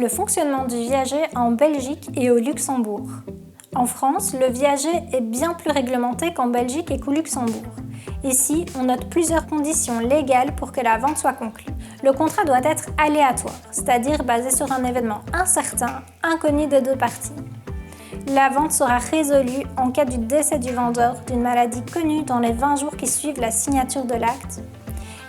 Le fonctionnement du viager en Belgique et au Luxembourg. En France, le viager est bien plus réglementé qu'en Belgique et qu'au Luxembourg. Ici, on note plusieurs conditions légales pour que la vente soit conclue. Le contrat doit être aléatoire, c'est-à-dire basé sur un événement incertain, inconnu des deux parties. La vente sera résolue en cas du décès du vendeur, d'une maladie connue dans les 20 jours qui suivent la signature de l'acte.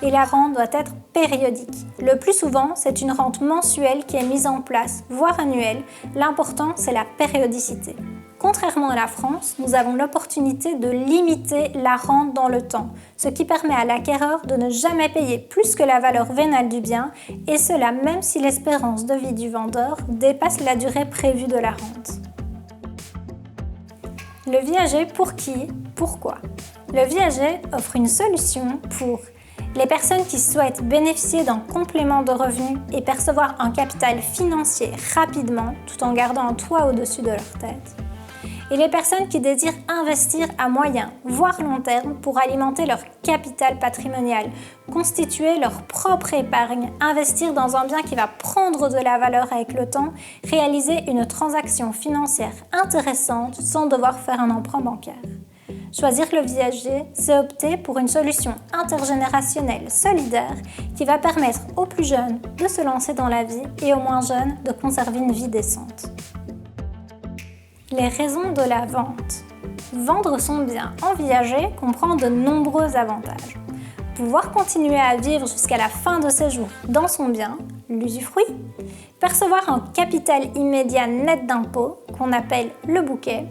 Et la rente doit être périodique. Le plus souvent, c'est une rente mensuelle qui est mise en place, voire annuelle. L'important, c'est la périodicité. Contrairement à la France, nous avons l'opportunité de limiter la rente dans le temps, ce qui permet à l'acquéreur de ne jamais payer plus que la valeur vénale du bien, et cela même si l'espérance de vie du vendeur dépasse la durée prévue de la rente. Le viager pour qui? Pourquoi? Le viager offre une solution pour les personnes qui souhaitent bénéficier d'un complément de revenus et percevoir un capital financier rapidement tout en gardant un toit au-dessus de leur tête. Et les personnes qui désirent investir à moyen, voire long terme pour alimenter leur capital patrimonial, constituer leur propre épargne, investir dans un bien qui va prendre de la valeur avec le temps, réaliser une transaction financière intéressante sans devoir faire un emprunt bancaire. Choisir le viager, c'est opter pour une solution intergénérationnelle solidaire qui va permettre aux plus jeunes de se lancer dans la vie et aux moins jeunes de conserver une vie décente. Les raisons de la vente. Vendre son bien en viager comprend de nombreux avantages. Pouvoir continuer à vivre jusqu'à la fin de ses jours dans son bien, l'usufruit. Percevoir un capital immédiat net d'impôts, qu'on appelle le bouquet.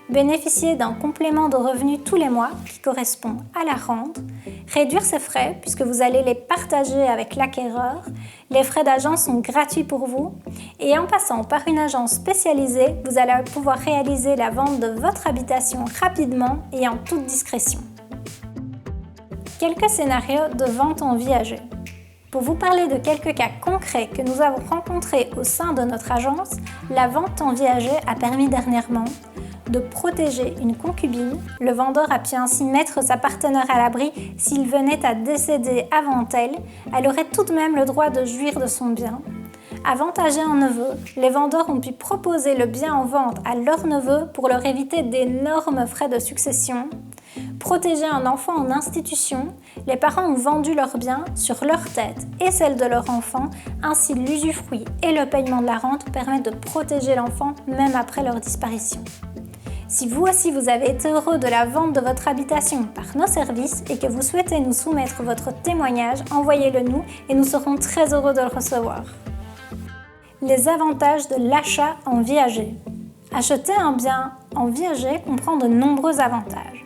Bénéficier d'un complément de revenus tous les mois qui correspond à la rente, réduire ses frais puisque vous allez les partager avec l'acquéreur, les frais d'agence sont gratuits pour vous et en passant par une agence spécialisée, vous allez pouvoir réaliser la vente de votre habitation rapidement et en toute discrétion. Quelques scénarios de vente en viager. Pour vous parler de quelques cas concrets que nous avons rencontrés au sein de notre agence, la vente en viager a permis dernièrement de protéger une concubine. Le vendeur a pu ainsi mettre sa partenaire à l'abri s'il venait à décéder avant elle. Elle aurait tout de même le droit de jouir de son bien. Avantager un neveu, les vendeurs ont pu proposer le bien en vente à leur neveu pour leur éviter d'énormes frais de succession. Protéger un enfant en institution, les parents ont vendu leur bien sur leur tête et celle de leur enfant, ainsi l'usufruit et le paiement de la rente permettent de protéger l'enfant même après leur disparition. Si vous aussi vous avez été heureux de la vente de votre habitation par nos services et que vous souhaitez nous soumettre votre témoignage, envoyez-le nous et nous serons très heureux de le recevoir. Les avantages de l'achat en viager. Acheter un bien en viager comprend de nombreux avantages.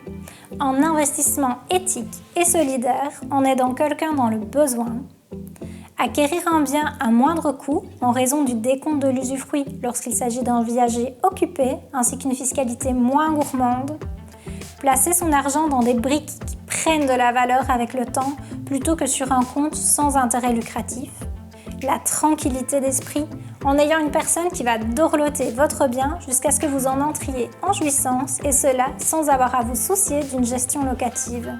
Un investissement éthique et solidaire en aidant quelqu'un dans le besoin. Acquérir un bien à moindre coût en raison du décompte de l'usufruit lorsqu'il s'agit d'un viager occupé ainsi qu'une fiscalité moins gourmande. Placer son argent dans des briques qui prennent de la valeur avec le temps plutôt que sur un compte sans intérêt lucratif. La tranquillité d'esprit en ayant une personne qui va dorloter votre bien jusqu'à ce que vous en entriez en jouissance et cela sans avoir à vous soucier d'une gestion locative.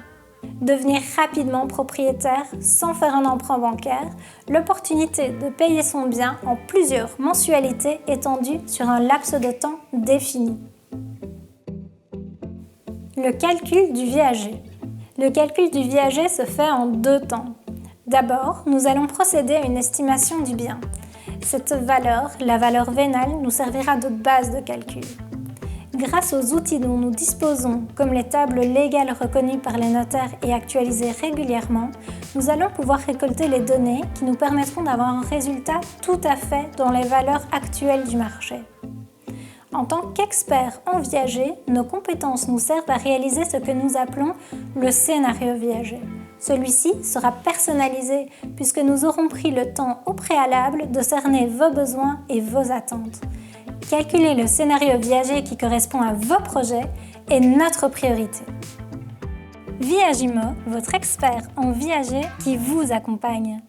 Devenir rapidement propriétaire sans faire un emprunt bancaire, l'opportunité de payer son bien en plusieurs mensualités étendues sur un laps de temps défini. Le calcul du viager. Le calcul du viager se fait en 2 temps. D'abord, nous allons procéder à une estimation du bien. Cette valeur, la valeur vénale, nous servira de base de calcul. Grâce aux outils dont nous disposons, comme les tables légales reconnues par les notaires et actualisées régulièrement, nous allons pouvoir récolter les données qui nous permettront d'avoir un résultat tout à fait dans les valeurs actuelles du marché. En tant qu'experts en viager, nos compétences nous servent à réaliser ce que nous appelons le scénario viager. Celui-ci sera personnalisé puisque nous aurons pris le temps au préalable de cerner vos besoins et vos attentes. Calculer le scénario viager qui correspond à vos projets est notre priorité. Viagimo, votre expert en viager qui vous accompagne.